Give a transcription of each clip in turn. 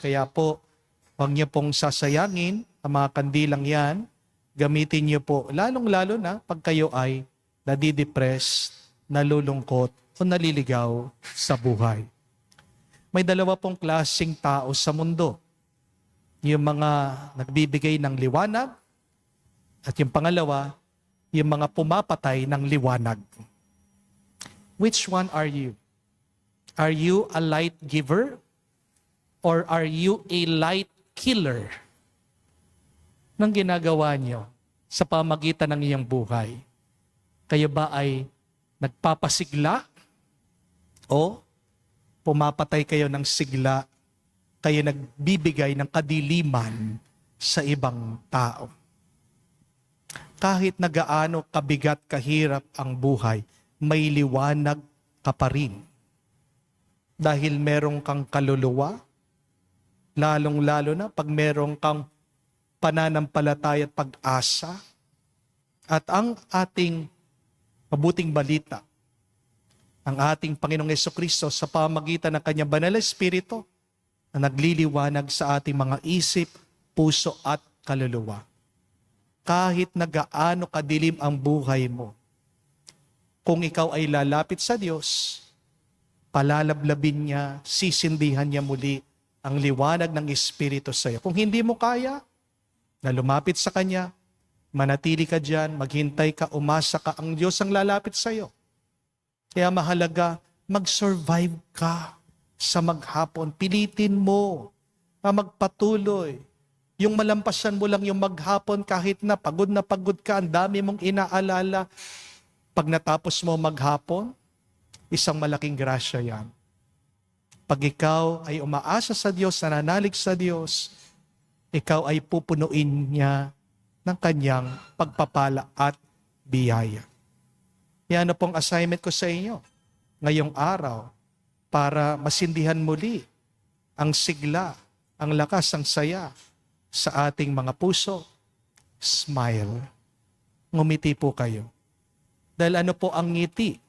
Kaya po, huwag niyo pong sasayangin ang mga kandilang yan. Gamitin niyo po, lalong-lalo na pag kayo ay nadidepress, nalulungkot, o naliligaw sa buhay. May dalawa pong klaseng tao sa mundo. Yung mga nagbibigay ng liwanag, at yung pangalawa, yung mga pumapatay ng liwanag. Which one are you? Are you a light giver? Or are you a light killer? Nang ginagawa niyo sa pamagitan ng iyong buhay? Kayo ba ay nagpapasigla? O pumapatay kayo ng sigla? Kayo nagbibigay ng kadiliman sa ibang tao? Kahit na gaano kabigat kahirap ang buhay, may liwanag ka pa rin. Dahil merong kang kaluluwa, lalong-lalo na pag merong kang pananampalataya at pag-asa, at ang ating mabuting balita, ang ating Panginoong Jesucristo sa pamagitan ng Kanyang Banal na Espiritu na nagliliwanag sa ating mga isip, puso at kaluluwa. Kahit na gaano kadilim ang buhay mo, kung ikaw ay lalapit sa Diyos, palalablabin niya, sisindihan niya muli ang liwanag ng Espiritu sa iyo. Kung hindi mo kaya na lumapit sa Kanya, manatili ka dyan, maghintay ka, umasa ka, ang Diyos ang lalapit sa iyo. Kaya mahalaga, mag-survive ka sa maghapon. Pilitin mo na magpatuloy. Yung malampasan mo lang yung maghapon kahit na pagod ka, ang dami mong inaalala. Pag natapos mo maghapon, isang malaking grasya yan. Pag ikaw ay umaasa sa Diyos, nananalig sa Diyos, ikaw ay pupunuin niya ng Kanyang pagpapala at biyaya. Yan na pong assignment ko sa inyo ngayong araw para masindihan muli ang sigla, ang lakas, ang saya sa ating mga puso. Smile. Ngumiti po kayo. Dahil ano po ang ngiti?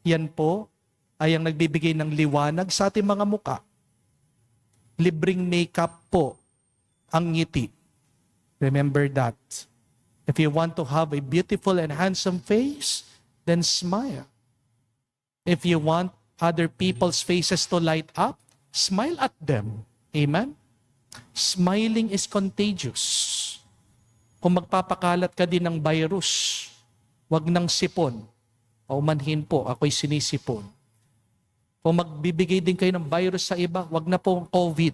Yan po ay ang nagbibigay ng liwanag sa ating mga muka. Libreng makeup po ang ngiti. Remember that. If you want to have a beautiful and handsome face, then smile. If you want other people's faces to light up, smile at them. Amen? Smiling is contagious. Kung magpapakalat ka din ng virus, wag ng sipon. Paumanhin po, ako'y sinisipon. Kung magbibigay din kayo ng virus sa iba, wag na po COVID.